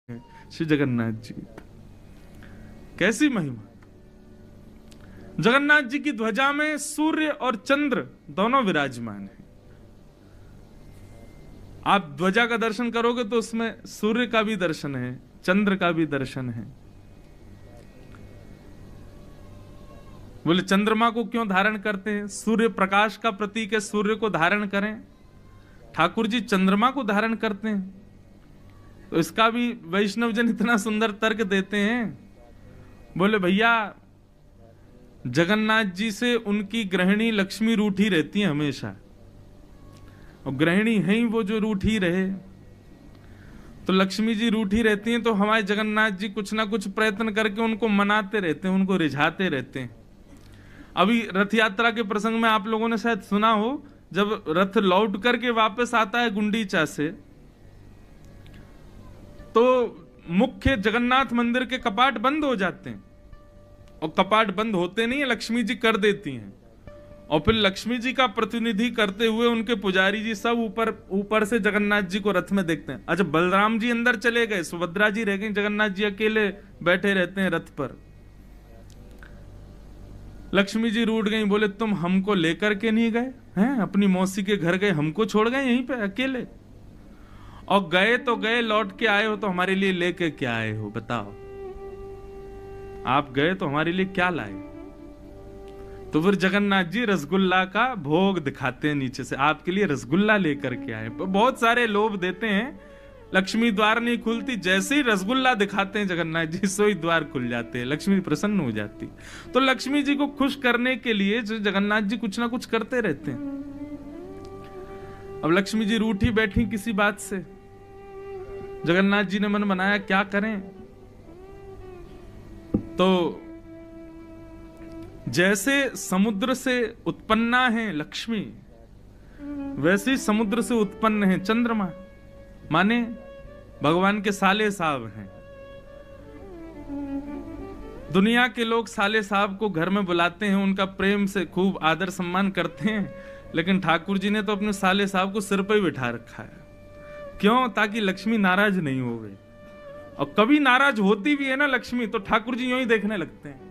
श्री जगन्नाथ जी। कैसी महिमा! जगन्नाथ जी की ध्वजा में सूर्य और चंद्र दोनों विराजमान हैं। आप ध्वजा का दर्शन करोगे तो उसमें सूर्य का भी दर्शन है, चंद्र का भी दर्शन है। बोले चंद्रमा को क्यों धारण करते हैं? सूर्य प्रकाश का प्रतीक है, सूर्य को धारण करें। ठाकुर जी चंद्रमा को धारण करते हैं, तो इसका भी वैष्णव जन इतना सुंदर तर्क देते हैं। बोले भैया, जगन्नाथ जी से उनकी गृहिणी लक्ष्मी रूठी रहती है हमेशा, और गृहिणी है ही वो जो रूठी रहे। तो लक्ष्मी जी रूठी रहती हैं, तो हमारे जगन्नाथ जी कुछ ना कुछ प्रयत्न करके उनको मनाते रहते हैं, उनको रिझाते रहते हैं। अभी रथ यात्रा के प्रसंग में आप लोगों ने शायद सुना हो, जब रथ लौट करके वापस आता है गुंडीचा से, तो मुख्य जगन्नाथ मंदिर के कपाट बंद हो जाते हैं, और कपाट बंद होते नहीं है, लक्ष्मी जी कर देती हैं। और फिर लक्ष्मी जी का प्रतिनिधि करते हुए उनके पुजारी जी सब ऊपर से जगन्नाथ जी को रथ में देखते हैं। अच्छा, बलराम जी अंदर चले गए, सुभद्रा जी रह गई, जगन्नाथ जी अकेले बैठे रहते हैं रथ पर। लक्ष्मी जी रूठ गई, बोले तुम हमको लेकर के नहीं गए हैं, अपनी मौसी के घर गए, हमको छोड़ गए यहीं पे अकेले, और गए तो गए, लौट के आए हो तो हमारे लिए लेके क्या आए हो? बताओ, आप गए तो हमारे लिए क्या लाए? तो फिर जगन्नाथ जी रसगुल्ला का भोग दिखाते हैं नीचे से, आपके लिए रसगुल्ला लेकर के आए। बहुत सारे लोभ देते हैं, लक्ष्मी द्वार नहीं खुलती, जैसे ही रसगुल्ला दिखाते हैं जगन्नाथ जी, सो ही द्वार खुल जाते हैं, लक्ष्मी प्रसन्न हो जाती। तो लक्ष्मी जी को खुश करने के लिए जगन्नाथ जी कुछ ना कुछ करते रहते हैं। अब लक्ष्मी जी रूठी बैठी किसी बात से, जगन्नाथ जी ने मन बनाया क्या करें। तो जैसे समुद्र से उत्पन्ना है लक्ष्मी, वैसे ही समुद्र से उत्पन्न है चंद्रमा, माने भगवान के साले साहब हैं। दुनिया के लोग साले साहब को घर में बुलाते हैं, उनका प्रेम से खूब आदर सम्मान करते हैं, लेकिन ठाकुर जी ने तो अपने साले साहब को सिर पर ही बिठा रखा है। क्यों? ताकि लक्ष्मी नाराज नहीं होवे। और कभी नाराज होती भी है ना लक्ष्मी, तो ठाकुर जी यूं ही देखने लगते हैं,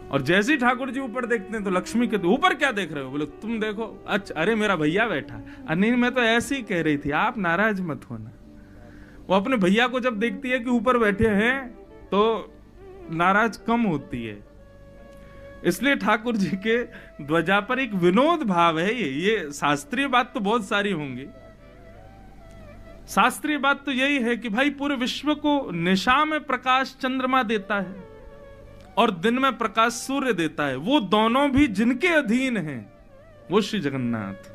और जैसे ही ठाकुर जी ऊपर देखते हैं तो लक्ष्मी कहते ऊपर क्या देख रहे हो? बोले तुम देखो। अच्छा, अरे मेरा भैया बैठा। नहीं, मैं तो ऐसे ही कह रही थी, आप नाराज मत होना। वो अपने भैया को जब देखती है कि ऊपर बैठे हैं तो नाराज कम होती है। इसलिए ठाकुर जी के ध्वजा पर एक विनोद भाव है। ये शास्त्रीय बात तो बहुत सारी होंगी। शास्त्रीय बात तो यही है कि भाई पूरे विश्व को निशा में प्रकाश चंद्रमा देता है और दिन में प्रकाश सूर्य देता है, वो दोनों भी जिनके अधीन हैं वो श्री जगन्नाथ।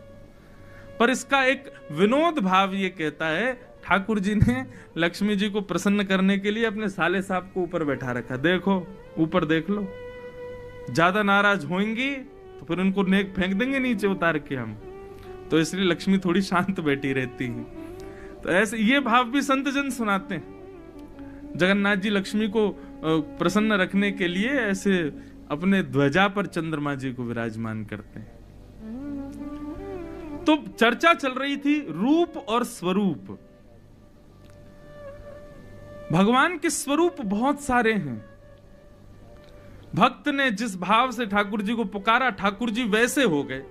पर इसका एक विनोद भाव ये कहता है, ठाकुर जी ने लक्ष्मी जी को प्रसन्न करने के लिए अपने साले साहब को ऊपर बैठा रखा। देखो ऊपर देख लो, ज्यादा नाराज होंगी तो फिर उनको नेक फेंक देंगे नीचे उतार के हम, तो इसलिए लक्ष्मी थोड़ी शांत बैठी रहती है। तो ऐसे ये भाव भी संत जन सुनाते हैं। जगन्नाथ जी लक्ष्मी को प्रसन्न रखने के लिए ऐसे अपने ध्वजा पर चंद्रमा जी को विराजमान करते हैं। तो चर्चा चल रही थी रूप और स्वरूप। भगवान के स्वरूप बहुत सारे हैं। भक्त ने जिस भाव से ठाकुर जी को पुकारा, ठाकुर जी वैसे हो गए।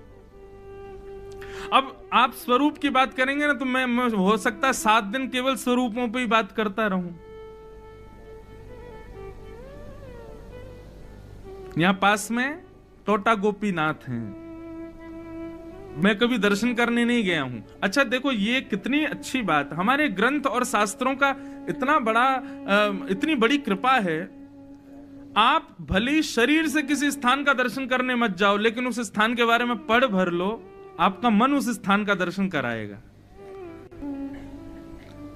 अब आप स्वरूप की बात करेंगे ना, तो मैं हो सकता है 7 दिन केवल स्वरूपों पे ही बात करता रहूं। यहां पास में टोटा गोपीनाथ हैं, मैं कभी दर्शन करने नहीं गया हूं। अच्छा देखो, ये कितनी अच्छी बात, हमारे ग्रंथ और शास्त्रों का इतनी बड़ी कृपा है। आप भले शरीर से किसी स्थान का दर्शन करने मत जाओ, लेकिन उस स्थान के बारे में पढ़ भर लो, आपका मन उस स्थान का दर्शन कराएगा।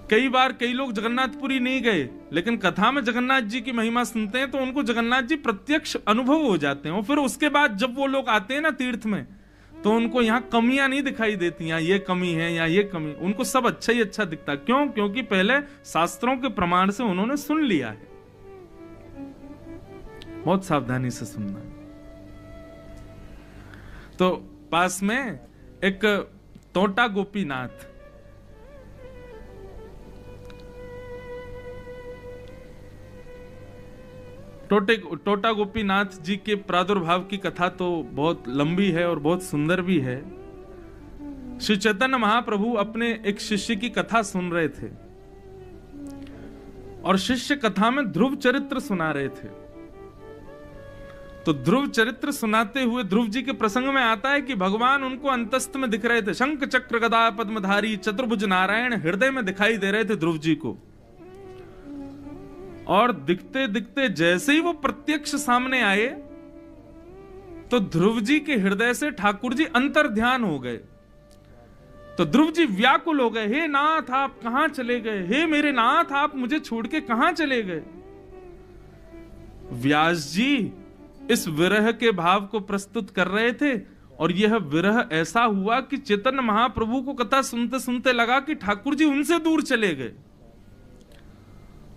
कई बार कई लोग जगन्नाथपुरी नहीं गए, लेकिन कथा में जगन्नाथ जी की महिमा सुनते हैं तो उनको जगन्नाथ जी प्रत्यक्ष अनुभव हो जाते हैं। और फिर उसके बाद जब वो लोग आते हैं ना तीर्थ में, तो उनको यहाँ कमियां नहीं दिखाई देती, यहाँ ये कमी है या ये कमी, उनको सब अच्छा ही अच्छा दिखता। क्यों? क्योंकि पहले शास्त्रों के प्रमाण से उन्होंने सुन लिया है। बहुत सावधानी से सुनना है। तो पास में एक टोटा गोपीनाथ, टोटा गोपीनाथ जी के प्रादुर्भाव की कथा तो बहुत लंबी है और बहुत सुंदर भी है। श्री चैतन्य महाप्रभु अपने एक शिष्य की कथा सुन रहे थे और शिष्य कथा में ध्रुव चरित्र सुना रहे थे। तो ध्रुव चरित्र सुनाते हुए ध्रुव जी के प्रसंग में आता है कि भगवान उनको अंतस्थ में दिख रहे थे, शंख चक्र गदा पद्मधारी चतुर्भुज नारायण हृदय में दिखाई दे रहे थे ध्रुव जी को। और दिखते दिखते जैसे ही वो प्रत्यक्ष सामने आए तो ध्रुव जी के हृदय से ठाकुर जी अंतर ध्यान हो गए। तो ध्रुव जी व्याकुल हो गए, हे नाथ आप कहां चले गए, हे मेरे नाथ आप मुझे छोड़ के कहां चले गए। व्यास जी इस विरह के भाव को प्रस्तुत कर रहे थे और यह विरह ऐसा हुआ कि चैतन्य महाप्रभु को कथा सुनते सुनते लगा कि ठाकुर जी उनसे दूर चले गए।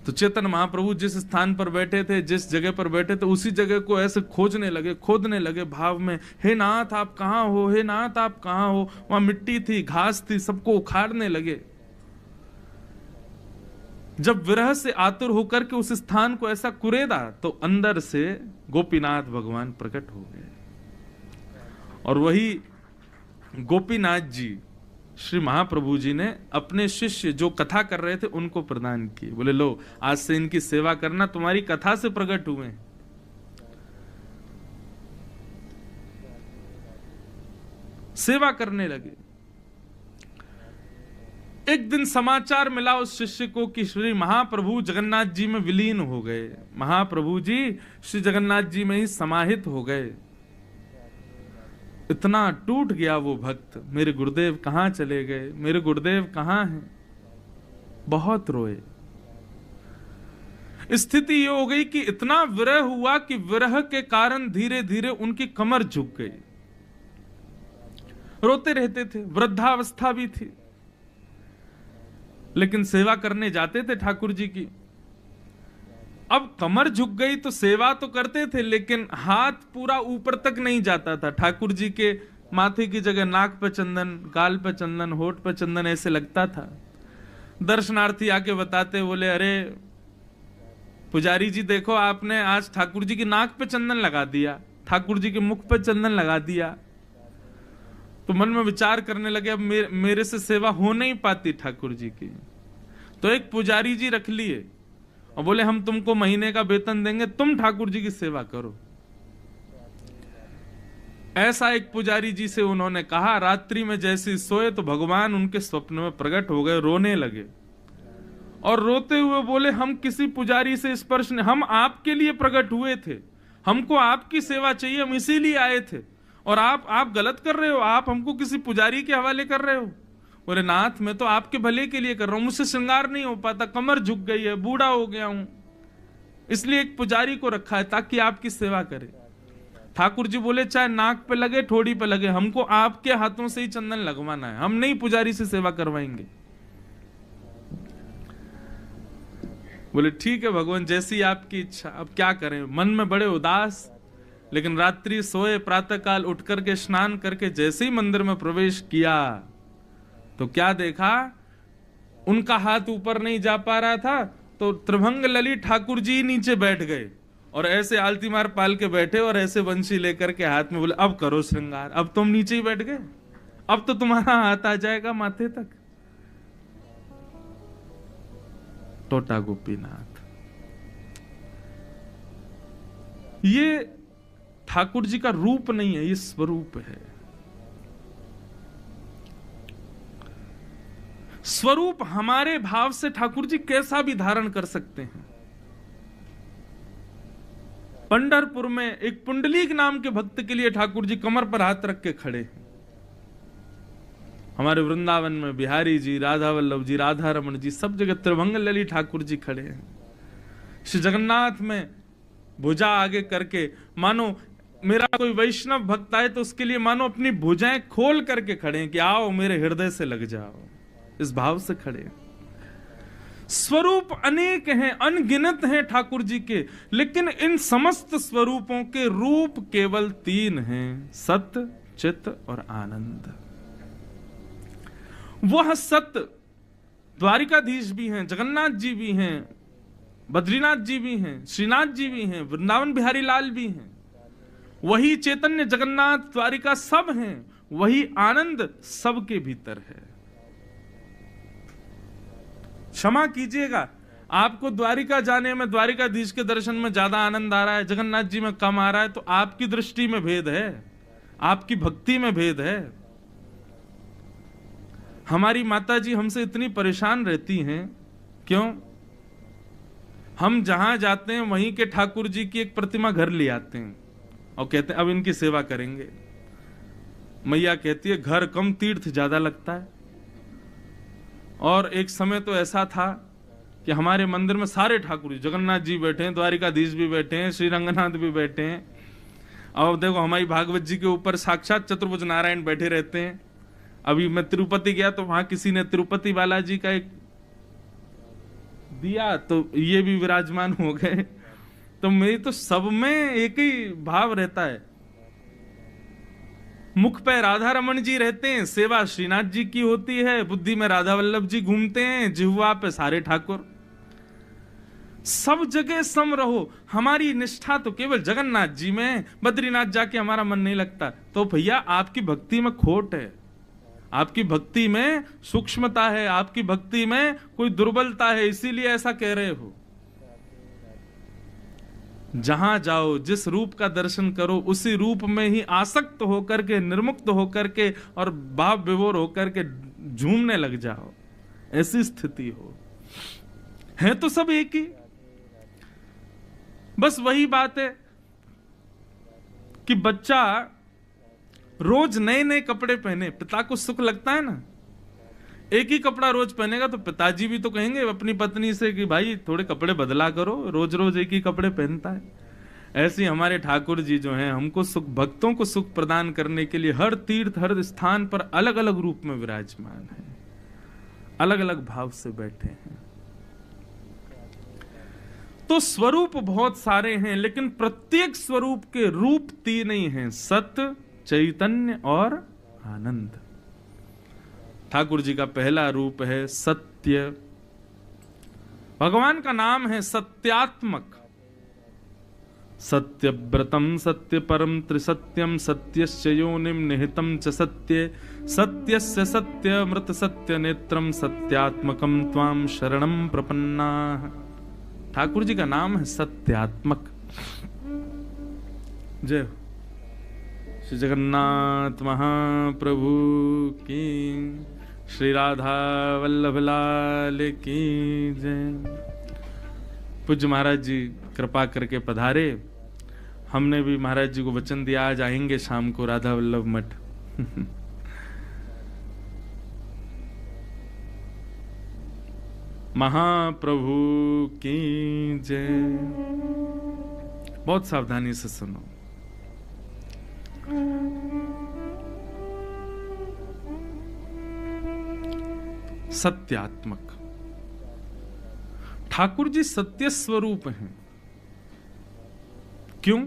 तो चैतन्य महाप्रभु जिस स्थान पर बैठे थे, जिस जगह पर बैठे थे, उसी जगह को ऐसे खोजने लगे, खोदने लगे भाव में, हे नाथ आप कहां हो, हे नाथ आप कहां हो। वहां मिट्टी थी, घास थी, सबको उखाड़ने लगे। जब विरह से आतुर होकर के उस स्थान को ऐसा कुरेदा तो अंदर से गोपीनाथ भगवान प्रकट हो गए और वही गोपीनाथ जी श्री महाप्रभु जी ने अपने शिष्य जो कथा कर रहे थे उनको प्रदान किए। बोले लो आज से इनकी सेवा करना, तुम्हारी कथा से प्रकट हुए। सेवा करने लगे। एक दिन समाचार मिला उस शिष्य को कि श्री महाप्रभु जगन्नाथ जी में विलीन हो गए, महाप्रभु जी श्री जगन्नाथ जी में ही समाहित हो गए। इतना टूट गया वो भक्त, मेरे गुरुदेव कहां चले गए, मेरे गुरुदेव कहां हैं। बहुत रोए। स्थिति ये हो गई कि इतना विरह हुआ कि विरह के कारण धीरे धीरे उनकी कमर झुक गई। रोते रहते थे, वृद्धावस्था भी थी, लेकिन सेवा करने जाते थे ठाकुर जी की। अब कमर झुक गई तो सेवा तो करते थे, लेकिन हाथ पूरा ऊपर तक नहीं जाता था। ठाकुर जी के माथे की जगह नाक पे चंदन, गाल पे चंदन, होठ पे चंदन ऐसे लगता था। दर्शनार्थी आके बताते, बोले अरे पुजारी जी देखो आपने आज ठाकुर जी की नाक पे चंदन लगा दिया, ठाकुर जी के मुख पे चंदन लगा दिया। तो मन में विचार करने लगे अब मेरे से सेवा हो नहीं पाती ठाकुर जी की। तो एक पुजारी जी रख लिए और बोले हम तुमको महीने का वेतन देंगे, तुम ठाकुर जी की सेवा करो। ऐसा एक पुजारी जी से उन्होंने कहा। रात्रि में जैसे सोए तो भगवान उनके स्वप्न में प्रकट हो गए, रोने लगे और रोते हुए बोले हम किसी पुजारी से स्पर्श नहीं, हम आपके लिए प्रकट हुए थे, हमको आपकी सेवा चाहिए, हम इसीलिए आए थे और आप गलत कर रहे हो, आप हमको किसी पुजारी के हवाले कर रहे हो। बोले नाथ मैं तो आपके भले के लिए कर रहा हूं, मुझसे श्रृंगार नहीं हो पाता, कमर झुक गई है, बूढ़ा हो गया हूं, इसलिए एक पुजारी को रखा है ताकि आपकी सेवा करे। ठाकुर जी बोले चाहे नाक पे लगे, ठोड़ी पे लगे, हमको आपके हाथों से ही चंदन लगवाना है, हम नहीं पुजारी से सेवा करवाएंगे। बोले ठीक है भगवान जैसी आपकी इच्छा, अब क्या करें। मन में बड़े उदास, लेकिन रात्रि सोए, प्रातः काल उठ करके स्नान करके जैसे ही मंदिर में प्रवेश किया तो क्या देखा, उनका हाथ ऊपर नहीं जा पा रहा था तो त्रिभंग ललित ठाकुर जी नीचे बैठ गए और ऐसे आलती मार पाल के बैठे और ऐसे बंशी लेकर के हाथ में। बोले अब करो श्रृंगार, अब तुम नीचे ही बैठ गए, अब तो तुम्हारा हाथ आ जाएगा माथे तक। टोटा गोपीनाथ, ये ठाकुर जी का रूप नहीं है, ये स्वरूप है। स्वरूप हमारे भाव से ठाकुर जी कैसा भी धारण कर सकते हैं। पंढरपुर में एक पुंडलीक नाम के भक्त के लिए ठाकुर जी कमर पर हाथ रख के खड़े हैं। हमारे वृंदावन में बिहारी जी, राधा वल्लभ जी, राधा रमन जी, सब जगह त्रिभंग ललित ठाकुर जी खड़े हैं। श्री जगन्नाथ में भुजा आगे करके, मानो मेरा कोई वैष्णव भक्त आए तो उसके लिए मानो अपनी भुजाएं खोल करके खड़े हैं कि आओ मेरे हृदय से लग जाओ, इस भाव से खड़े हैं। स्वरूप अनेक हैं, अनगिनत हैं ठाकुर जी के, लेकिन इन समस्त स्वरूपों के रूप केवल 3 हैं, सत्य, चित्त और आनंद। वह सत्य द्वारिकाधीश भी हैं, जगन्नाथ जी भी हैं, बद्रीनाथ जी भी हैं, श्रीनाथ जी भी हैं, वृंदावन बिहारी लाल भी हैं, वही चैतन्य जगन्नाथ द्वारिका सब हैं, वही आनंद सबके भीतर है। क्षमा कीजिएगा, आपको द्वारिका जाने में, द्वारिकाधीश के दर्शन में ज्यादा आनंद आ रहा है, जगन्नाथ जी में कम आ रहा है, तो आपकी दृष्टि में भेद है, आपकी भक्ति में भेद है। हमारी माता जी हमसे इतनी परेशान रहती हैं, क्यों? हम जहां जाते हैं वहीं के ठाकुर जी की एक प्रतिमा घर ले आते हैं और कहते हैं अब इनकी सेवा करेंगे। मैया कहती है घर कम तीर्थ ज्यादा लगता है। और एक समय तो ऐसा था कि हमारे मंदिर में सारे ठाकुर जी, जगन्नाथ जी बैठे हैं, द्वारिकाधीश भी बैठे हैं, श्री रंगनाथ भी बैठे हैं, और देखो हमारी भागवत जी के ऊपर साक्षात चतुर्भुज नारायण बैठे रहते हैं। अभी मैं तिरुपति गया तो वहां किसी ने तिरुपति बालाजी का एक दिया, तो ये भी विराजमान हो गए। तो मेरी तो सब में एक ही भाव रहता है। मुख पे राधा रमन जी रहते हैं, सेवा श्रीनाथ जी की होती है, बुद्धि में राधा वल्लभ जी घूमते हैं, जिह्वा पे सारे ठाकुर। सब जगह सम रहो। हमारी निष्ठा तो केवल जगन्नाथ जी में, बद्रीनाथ जाके हमारा मन नहीं लगता। तो भैया आपकी भक्ति में खोट है, आपकी भक्ति में सूक्ष्मता है, आपकी भक्ति में कोई दुर्बलता है, इसीलिए ऐसा कह रहे हो। जहां जाओ, जिस रूप का दर्शन करो, उसी रूप में ही आसक्त होकर के, निर्मुक्त होकर के और भाव विभोर होकर के झूमने लग जाओ, ऐसी स्थिति हो। है तो सब एक ही। बस वही बात है कि बच्चा रोज नए नए कपड़े पहने, पिता को सुख लगता है ना। एक ही कपड़ा रोज पहनेगा तो पिताजी भी तो कहेंगे अपनी पत्नी से कि भाई थोड़े कपड़े बदला करो, रोज रोज एक ही कपड़े पहनता है। ऐसे हमारे ठाकुर जी जो हैं, हमको सुख, भक्तों को सुख प्रदान करने के लिए हर तीर्थ, हर स्थान पर अलग अलग रूप में विराजमान है, अलग अलग भाव से बैठे हैं। तो स्वरूप बहुत सारे हैं, लेकिन प्रत्येक स्वरूप के रूप तीन ही हैं, सत्य, चैतन्य और आनंद। ठाकुर जी का पहला रूप है सत्य। भगवान का नाम है सत्यात्मक। सत्यव्रतम सत्य परम त्रिसत्यम सत्यस्य योनिम निहितम च सत्ये सत्यस्य सत्यमृत सत्य नेत्रम सत्यात्मकम त्वाम शरणम प्रपन्नाः। ठाकुर जी का नाम है सत्यात्मक। जय हो। श्री जगन्नाथ महाप्रभु की, श्री राधा वल्लभ लाल की जय। पूज्य महाराज जी कृपा करके पधारे। हमने भी महाराज जी को वचन दिया आज आएंगे शाम को राधा वल्लभ मठ। महाप्रभु की जय। बहुत सावधानी से सुनो। सत्यात्मक। ठाकुर जी सत्य स्वरूप हैं। क्यों?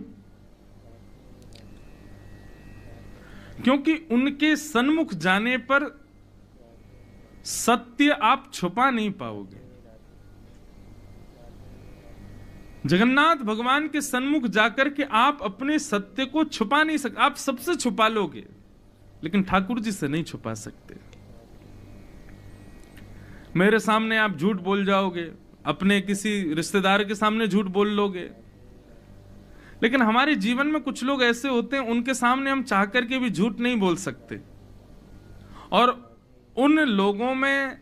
क्योंकि उनके सन्मुख जाने पर सत्य आप छुपा नहीं पाओगे। जगन्नाथ भगवान के सन्मुख जाकर के आप अपने सत्य को छुपा नहीं सकते। आप सबसे छुपा लोगे, लेकिन ठाकुर जी से नहीं छुपा सकते। मेरे सामने आप झूठ बोल जाओगे, अपने किसी रिश्तेदार के सामने झूठ बोल लोगे, लेकिन हमारे जीवन में कुछ लोग ऐसे होते हैं, उनके सामने हम चाह करके भी झूठ नहीं बोल सकते। और उन लोगों में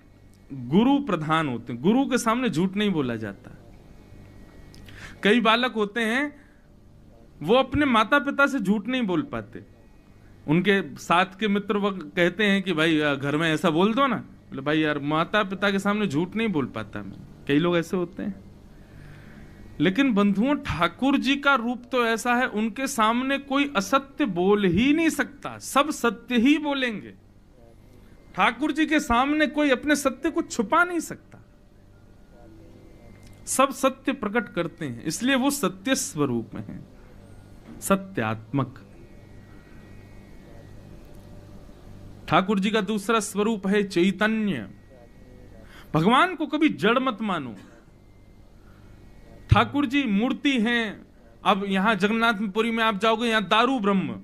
गुरु प्रधान होते हैं, गुरु के सामने झूठ नहीं बोला जाता। कई बालक होते हैं, वो अपने माता पिता से झूठ नहीं बोल पाते। उनके साथ के मित्र वो कहते हैं कि भाई घर में ऐसा बोल दो ना। बोले भाई यार माता पिता के सामने झूठ नहीं बोल पाता मैं। कई लोग ऐसे होते हैं। लेकिन बंधुओं, ठाकुर जी का रूप तो ऐसा है, उनके सामने कोई असत्य बोल ही नहीं सकता, सब सत्य ही बोलेंगे। ठाकुर जी के सामने कोई अपने सत्य को छुपा नहीं सकता, सब सत्य प्रकट करते हैं। इसलिए वो सत्य स्वरूप में है, सत्यात्मक। ठाकुर जी का दूसरा स्वरूप है चैतन्य। भगवान को कभी जड़ मत मानो। ठाकुर जी मूर्ति हैं। अब यहां जगन्नाथपुरी में आप जाओगे, यहां दारू ब्रह्म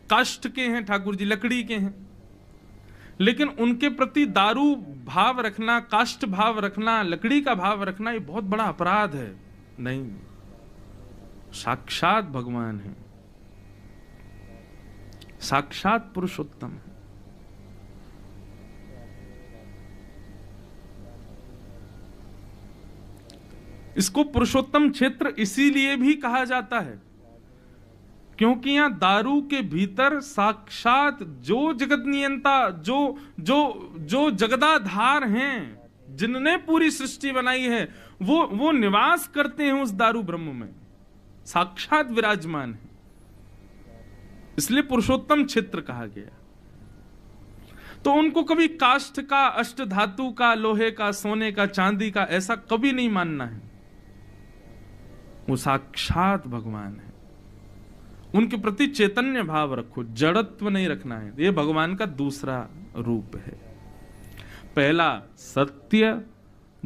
काष्ठ के हैं, ठाकुर जी लकड़ी के हैं, लेकिन उनके प्रति दारू भाव रखना, काष्ठ भाव रखना, लकड़ी का भाव रखना, ये बहुत बड़ा अपराध है। नहीं, साक्षात भगवान है, साक्षात पुरुषोत्तम है। इसको पुरुषोत्तम क्षेत्र इसीलिए भी कहा जाता है क्योंकि यहां दारू के भीतर साक्षात जो जगत नियंता, जो जो जो जगदाधार हैं, जिनने पूरी सृष्टि बनाई है, वो निवास करते हैं उस दारू ब्रह्म में, साक्षात विराजमान है। इसलिए पुरुषोत्तम क्षेत्र कहा गया। तो उनको कभी काष्ठ का, अष्ट धातु का, लोहे का, सोने का, चांदी का ऐसा कभी नहीं मानना है। वो साक्षात भगवान है। उनके प्रति चैतन्य भाव रखो, जड़त्व नहीं रखना है। ये भगवान का दूसरा रूप है। पहला सत्य,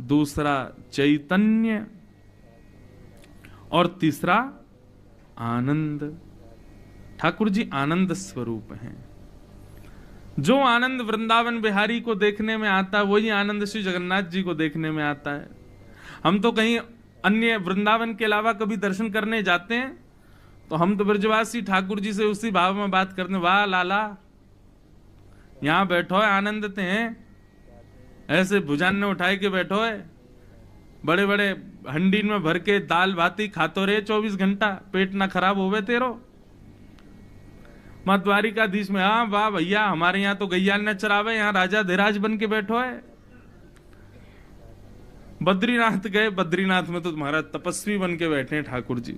दूसरा चैतन्य और तीसरा आनंद। ठाकुर जी आनंद स्वरूप हैं। जो आनंद वृंदावन बिहारी को देखने में आता है, वही आनंद श्री जगन्नाथ जी को देखने में आता है। हम तो कहीं अन्य वृंदावन के अलावा कभी दर्शन करने जाते हैं तो हम तो ब्रजवासी ठाकुर जी से उसी भाव में बात करते हैं, वाह लाला यहां बैठो है, आनंदते हैं, ऐसे भुजाने उठाए के बैठो है, बड़े बड़े हंडीन में भर के दाल भाती खातो रहे 24 घंटा, पेट ना खराब होवे तेरो। मां द्वारिकाधीश में, हाँ वाह भैया हमारे यहाँ तो गैया न चरावे, यहाँ राजा धीराज बन के बैठो है। बद्रीनाथ गए, बद्रीनाथ में तो तुम्हारा तपस्वी बन के बैठे हैं ठाकुर जी।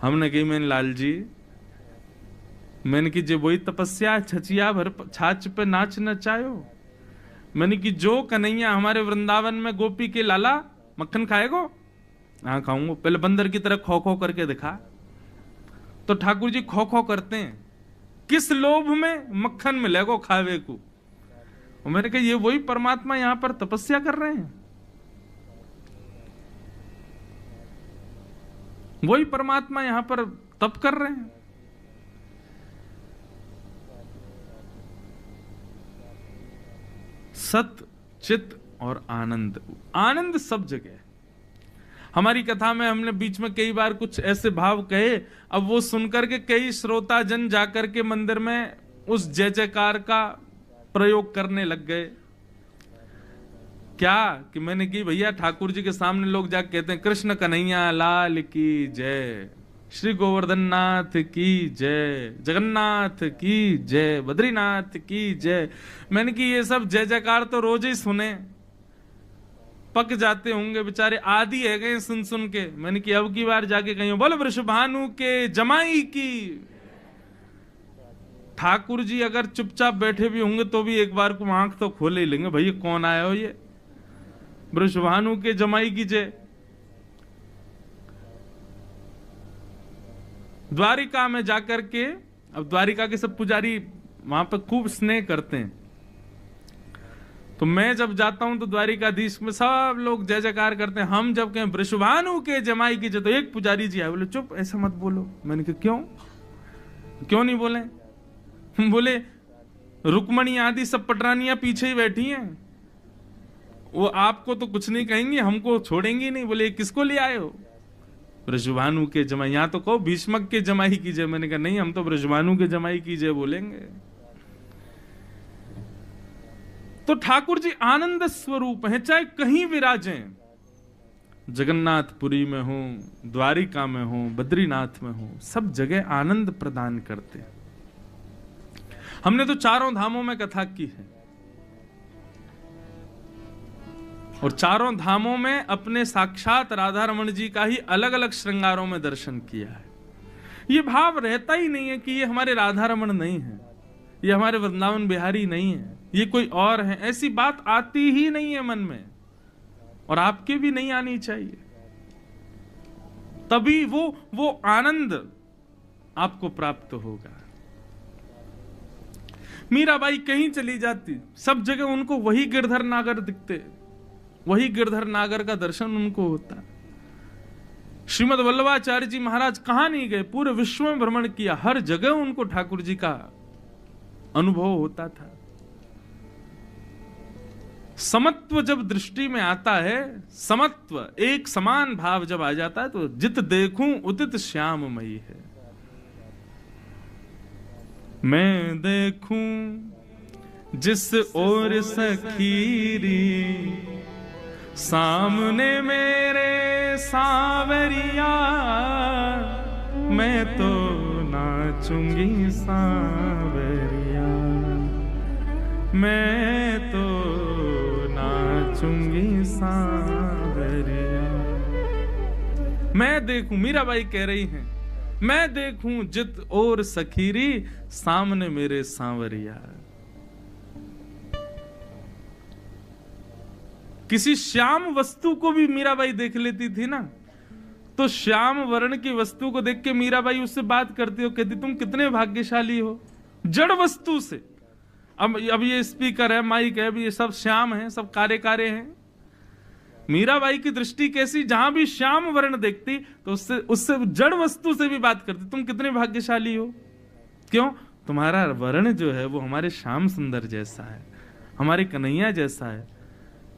हमने कही, मैंने लाल जी, मैंने कि जो वही तपस्या छचिया भर छाछ पे नाच नचायो। मैंने कि जो कन्हैया हमारे वृंदावन में गोपी के लाला मक्खन खाएगो? हाँ खाऊंगा। पहले बंदर की तरह खो खो करके दिखा। तो ठाकुर जी खो खो करते हैं, किस लोभ में? मक्खन मिलेगो खावे को। और मैंने कहा ये वही परमात्मा यहां पर तपस्या कर रहे हैं, वही परमात्मा यहां पर तप कर रहे हैं। सत, चित और आनंद। आनंद सब जगह। हमारी कथा में हमने बीच में कई बार कुछ ऐसे भाव कहे, अब वो सुनकर के कई श्रोता जन जाकर के मंदिर में उस जय जयकार का प्रयोग करने लग गए। क्या कि मैंने की भैया ठाकुर जी के सामने लोग जाकर कहते हैं कृष्ण कन्हैया लाल की जय, श्री गोवर्धन नाथ की जय, जगन्नाथ की जय, बद्रीनाथ की जय। मैंने कि ये सब जय जयकार तो रोज ही सुने, पक जाते होंगे बेचारे, आदि है गए सुन सुन के। मैंने कि अब की बार जाके कहीं बोलो वृषभानु के जमाई की। ठाकुर जी अगर चुपचाप बैठे भी होंगे तो भी एक बार को आंख तो खोले ही लेंगे, भैया कौन आया हो ये, वृषभानु के जमाई की जय। द्वारिका में जाकर के, अब द्वारिका के सब पुजारी वहां पर खूब स्नेह करते हैं, तो मैं जब जाता हूं तो द्वारिकाधीश में सब लोग जय जयकार करते हैं। हम जब कहें वृषभानु के जमाई की जय, तो एक पुजारी जी आए, बोले चुप ऐसा मत बोलो। मैंने कहा क्यों नहीं बोले? बोले रुक्मणी आदि सब पटरानियां पीछे ही बैठी हैं, वो आपको तो कुछ नहीं कहेंगी, हमको छोड़ेंगी नहीं। बोले किसको ले आए हो? वृषभानु के जमाई। यहां तो कहो भीष्मक के जमाई की जय। मैंने कहा नहीं, हम तो वृषभानु के जमाई की जय बोलेंगे। तो ठाकुर जी आनंद स्वरूप हैं, चाहे कहीं विराजें, जगन्नाथपुरी में हो, द्वारिका में हो, बद्रीनाथ में हो, सब जगह आनंद प्रदान करते। हमने तो चारों धामों में कथा की है और चारों धामों में अपने साक्षात राधा रमण जी का ही अलग अलग श्रृंगारों में दर्शन किया है। ये भाव रहता ही नहीं है कि ये हमारे राधा रमण नहीं है, ये हमारे वृंदावन बिहारी नहीं है, ये कोई और है। ऐसी बात आती ही नहीं है मन में, और आपके भी नहीं आनी चाहिए। तभी वो आनंद आपको प्राप्त होगा। मीराबाई कहीं चली जाती, सब जगह उनको वही गिरधर नागर दिखते, वही गिरधर नागर का दर्शन उनको होता। श्रीमद वल्लभाचार्य जी महाराज कहां नहीं गए, पूरे विश्व में भ्रमण किया, हर जगह उनको ठाकुर जी का अनुभव होता था। समत्व जब दृष्टि में आता है, समत्व एक समान भाव जब आ जाता है, तो जित देखूं उदित श्याममयी है। मैं देखूं जिस ओर सखीरी, सामने मेरे सांवरिया, मैं तो नाचूंगी सांवरिया, मैं तो नाचूंगी सांवरिया। मैं देखूं, मीराबाई कह रही हैं, मैं देखूं जित और सखीरी, सामने मेरे सांवरिया। किसी श्याम वस्तु को भी मीराबाई देख लेती थी ना, तो श्याम वर्ण की वस्तु को देख के मीराबाई उससे बात करती हो, कहती तुम कितने भाग्यशाली हो, जड़ वस्तु से। अब ये स्पीकर है, माइक है, ये सब श्याम है, सब कारे कारे हैं। मीराबाई की दृष्टि कैसी, जहां भी श्याम वर्ण देखती तो उससे जड़ वस्तु से भी बात करती, तुम कितने भाग्यशाली हो। क्यों? तुम्हारा वर्ण जो है वो हमारे श्याम सुंदर जैसा है, हमारे कन्हैया जैसा है।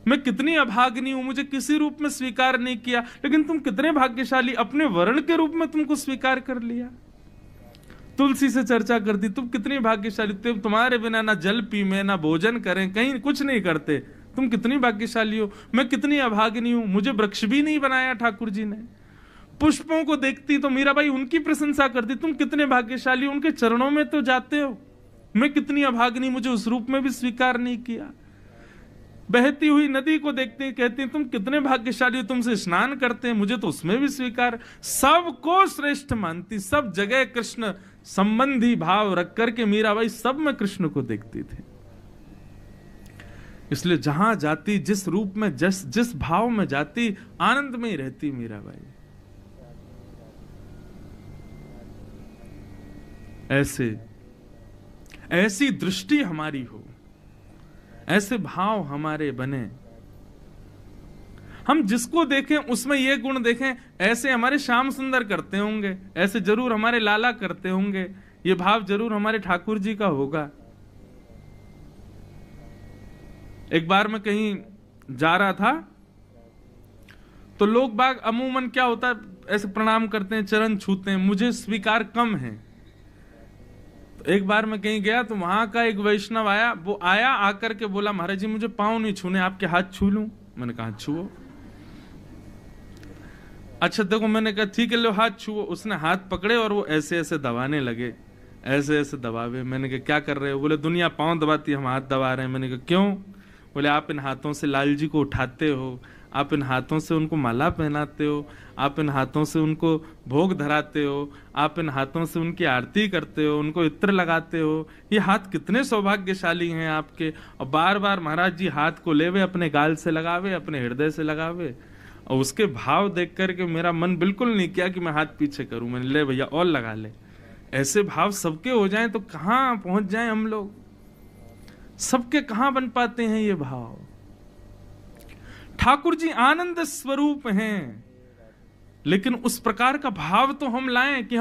मैं कितनी अभाग्नी हूं, मुझे किसी रूप में स्वीकार नहीं किया, लेकिन तुम कितने भाग्यशाली, अपने वर्ण के रूप में तुमको स्वीकार कर लिया। तुलसी से चर्चा करती, तुम कितनी भाग्यशाली, तुम्हारे बिना ना जल पी में, ना भोजन करें, कहीं कुछ नहीं करते, तुम कितनी भाग्यशाली हो। मैं कितनी अभाग्नी हूं, मुझे वृक्ष भी नहीं बनाया ठाकुर जी ने। पुष्पों को देखती तो मीराबाई उनकी प्रशंसा करती, तुम कितने भाग्यशाली हो, उनके चरणों में तो जाते हो। मैं कितनी अभाग्नी, मुझे उस रूप में भी स्वीकार नहीं किया। बहती हुई नदी को देखते कहती तुम कितने भाग्यशाली हो, तुमसे स्नान करते हैं, मुझे तो उसमें भी स्वीकार। सबको श्रेष्ठ मानती, सब जगह कृष्ण संबंधी भाव रख करके मीराबाई सब में कृष्ण को देखती थी। इसलिए जहां जाती, जिस रूप में, जिस भाव में जाती, आनंद में ही रहती मीराबाई। ऐसी दृष्टि हमारी हो, ऐसे भाव हमारे बने, हम जिसको देखें उसमें ये गुण देखें, ऐसे हमारे श्याम सुंदर करते होंगे, ऐसे जरूर हमारे लाला करते होंगे, ये भाव जरूर हमारे ठाकुर जी का होगा। एक बार मैं कहीं जा रहा था तो लोग बाग अमूमन क्या होता है, ऐसे प्रणाम करते हैं, चरण छूते हैं, मुझे स्वीकार कम है। तो एक बार मैं कहीं गया तो वहां का एक वैष्णव आया, वो आया आकर के बोला महाराज जी मुझे पांव नहीं छूने, आपके हाथ छू लूं। मैंने कहा छुओ। अच्छा देखो, मैंने कहा ठीक है लो हाथ छुओ। उसने हाथ पकड़े और वो ऐसे ऐसे दबाने लगे, ऐसे ऐसे दबावे। मैंने कहा क्या कर रहे हो? बोले दुनिया पांव दबाती, हम हाथ दबा रहे हैं। मैंने कहा क्यों? बोले आप इन हाथों से लाल जी को उठाते हो, आप इन हाथों से उनको माला पहनाते हो, आप इन हाथों से उनको भोग धराते हो, आप इन हाथों से उनकी आरती करते हो, उनको इत्र लगाते हो। ये हाथ कितने सौभाग्यशाली हैं आपके। और बार बार महाराज जी हाथ को लेवे, अपने गाल से लगावे, अपने हृदय से लगावे। और उसके भाव देख करके मेरा मन बिल्कुल नहीं किया कि मैं हाथ पीछे करूं। मैंने ले भैया और लगा ले। ऐसे भाव सबके हो जाएं तो कहां पहुंच जाएं हम लोग। सबके कहां बन पाते हैं ये भाव। ठाकुर जी आनंद स्वरूप हैं, लेकिन उस प्रकार का भाव तो हम लाएं कि